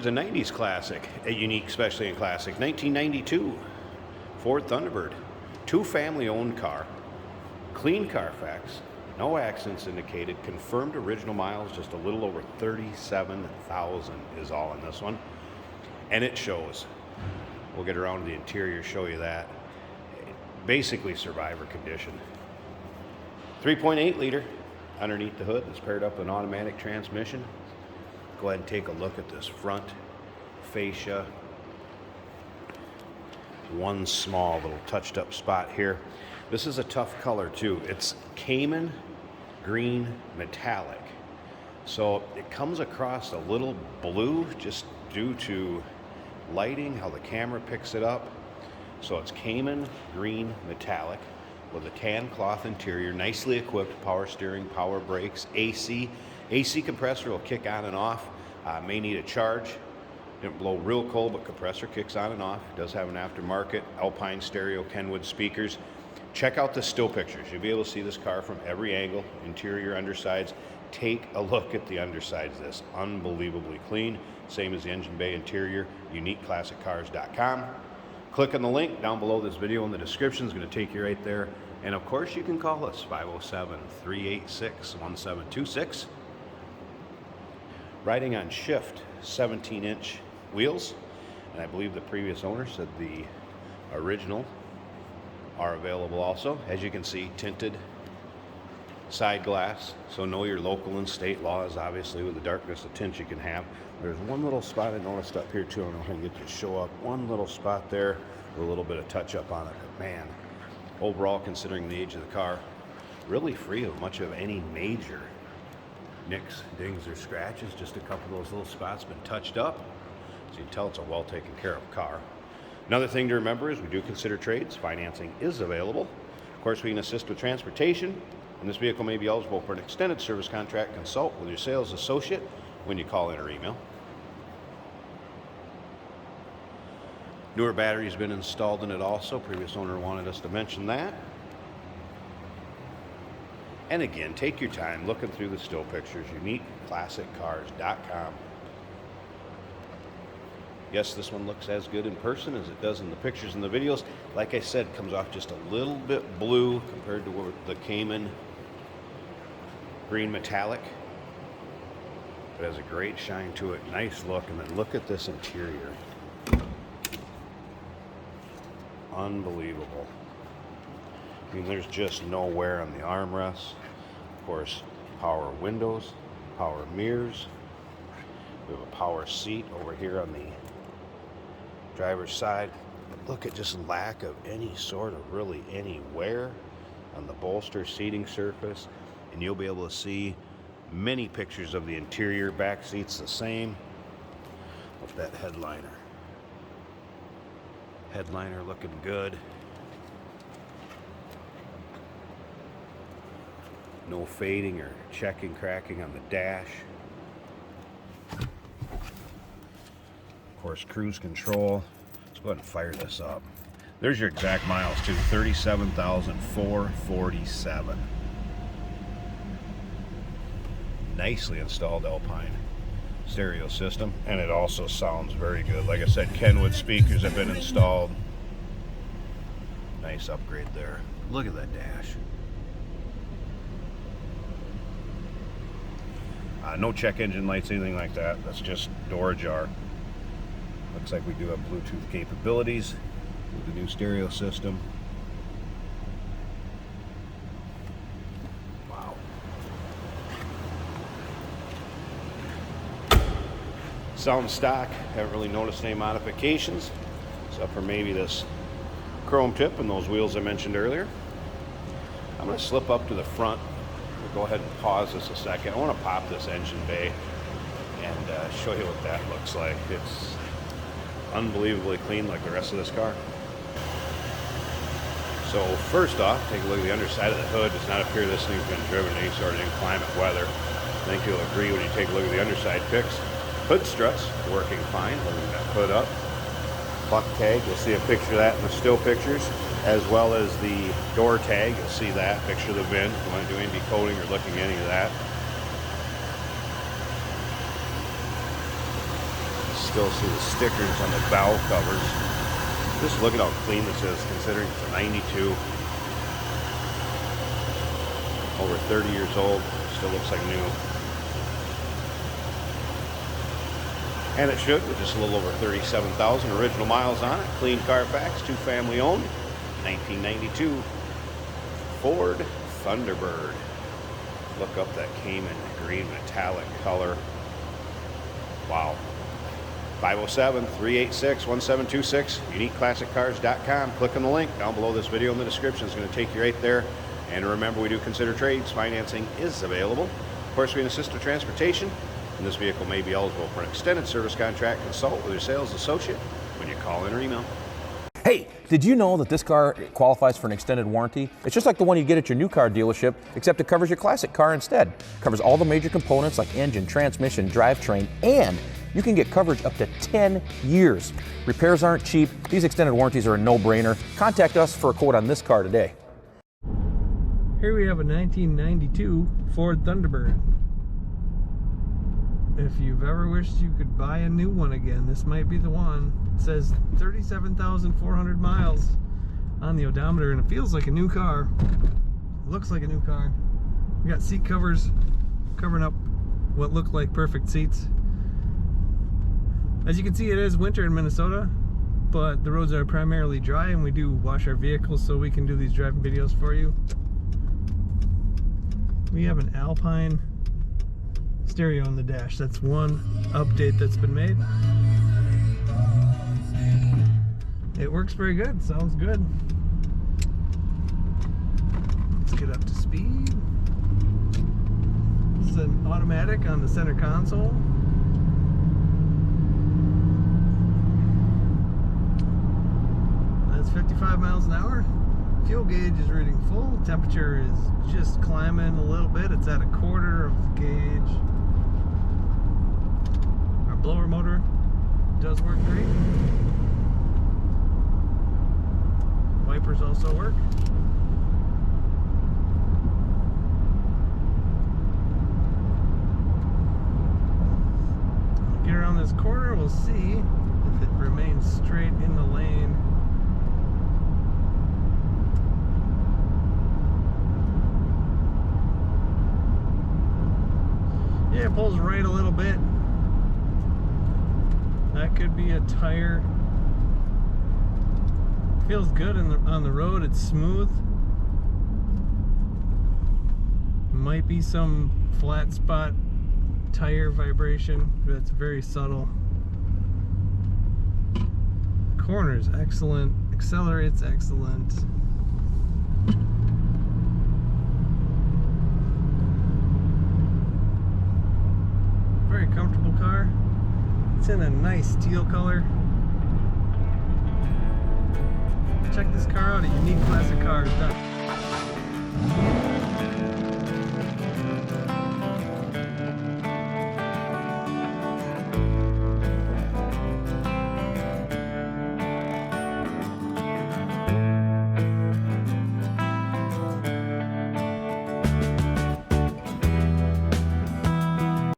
towards a 90s classic, a unique especially in classic, 1992 Ford Thunderbird. 2 family-owned car, clean Carfax, no accidents indicated, confirmed original miles, just a little over 37,000 is all in this one. And it shows. We'll get around to the interior, show you that. Basically survivor condition. 3.8 liter underneath the hood. It's paired up with an automatic transmission. Go ahead and take a look at this front fascia. One small little touched up spot here. This is a tough color too. It's Cayman green metallic. So it comes across a little blue just due to lighting, how the camera picks it up. So it's Cayman green metallic with a tan cloth interior, nicely equipped, power steering, power brakes, AC. AC compressor will kick on and off. May need a charge. Didn't blow real cold, but compressor kicks on and off. Does have an aftermarket Alpine stereo Kenwood speakers. Check out the still pictures. You'll be able to see this car from every angle, interior, undersides. Take a look at the undersides of this. Unbelievably clean. Same as the engine bay interior, uniqueclassiccars.com. Click on the link down below this video in the description. It's going to take you right there. And of course, you can call us, 507-386-1726. Riding on shift 17-inch wheels. And I believe the previous owner said the original are available also. As you can see, tinted side glass, so know your local and state laws, obviously, with the darkness of tint you can have. There's one little spot I noticed up here too. I don't know if I can get you to show up. One little spot there with a little bit of touch up on it. But man, overall, considering the age of the car, really free of much of any major nicks, dings, or scratches. Just a couple of those little spots been touched up. So you can tell it's a well taken care of car. Another thing to remember is we do consider trades. Financing is available. Of course, we can assist with transportation, and this vehicle may be eligible for an extended service contract. Consult with your sales associate when you call in or email. Newer battery has been installed in it also. Previous owner wanted us to mention that. And again, take your time looking through the still pictures. uniqueclassiccars.com. Yes, this one looks as good in person as it does in the pictures and the videos. Like I said, comes off just a little bit blue compared to the Cayman green metallic. It has a great shine to it, nice look, and then look at this interior. Unbelievable. I mean, there's just no wear on the armrests. Of course, power windows, power mirrors. We have a power seat over here on the driver's side. But look at just lack of any sort of really any wear on the bolster seating surface. And you'll be able to see many pictures of the interior. Back seat's the same. With that headliner. Headliner looking good. No fading or checking, cracking on the dash. Of course, cruise control. Let's go ahead and fire this up. There's your exact miles too, 37,447. Nicely installed Alpine stereo system, and it also sounds very good. Like I said, Kenwood speakers have been installed. Nice upgrade there. Look at that dash. No check engine lights, anything like that. That's just door ajar. Looks like we do have Bluetooth capabilities with the new stereo system. Wow. Sound stock. Haven't really noticed any modifications, except for maybe this chrome tip and those wheels I mentioned earlier. I'm going to slip up to the front. We'll go ahead and pause this a second. I want to pop this engine bay and show you what that looks like. It's unbelievably clean like the rest of this car. So first off, take a look at the underside of the hood. Does not appear this thing's been driven in any sort of inclement weather. I think you'll agree when you take a look at the underside pics. Hood struts working fine. Holding that hood up. Buck tag, you'll see a picture of that in the still pictures, as well as the door tag. You'll see that picture of the VIN. If you want to do any decoding or looking at any of that. still see the stickers on the valve covers. Just look at how clean this is, considering it's a 92. Over 30 years old, still looks like new. And it should, with just a little over 37,000 original miles on it. Clean Carfax, 2 family owned, 1992 Ford Thunderbird. Look up that Cayman green metallic color. Wow. 507-386-1726, uniqueclassiccars.com. Click on the link down below this video in the description. It's going to take you right there. And remember, we do consider trades. Financing is available. Of course, we can assist with transportation, and this vehicle may be eligible for an extended service contract. Consult with your sales associate when you call in or email. Hey, did you know that this car qualifies for an extended warranty? It's just like the one you get at your new car dealership, except it covers your classic car instead. It covers all the major components like engine, transmission, drivetrain, and you can get coverage up to 10 years. Repairs aren't cheap. These extended warranties are a no-brainer. Contact us for a quote on this car today. Here we have a 1992 Ford Thunderbird. If you've ever wished you could buy a new one again, this might be the one. It says 37,400 miles on the odometer, and it feels like a new car. It looks like a new car. We got seat covers covering up what look like perfect seats. As you can see, it is winter in Minnesota, but the roads are primarily dry, and we do wash our vehicles so we can do these driving videos for you. We have an Alpine stereo on the dash. That's one update that's been made. It works very good. Sounds good. Let's get up to speed. This is an automatic on the center console. That's 55 miles an hour. Fuel gauge is reading full. Temperature is just climbing a little bit. It's at a quarter of the gauge. Our blower motor does work great. Wipers also work. Get around this corner, we'll see if it remains straight in the lane. Yeah, it pulls right a little bit. That could be a tire. Feels good on the road. It's smooth. Might be some flat spot tire vibration, but it's very subtle. Corners excellent. Accelerates excellent. Very comfortable car. It's in a nice steel color. Check this car out at uniqueclassiccars.com.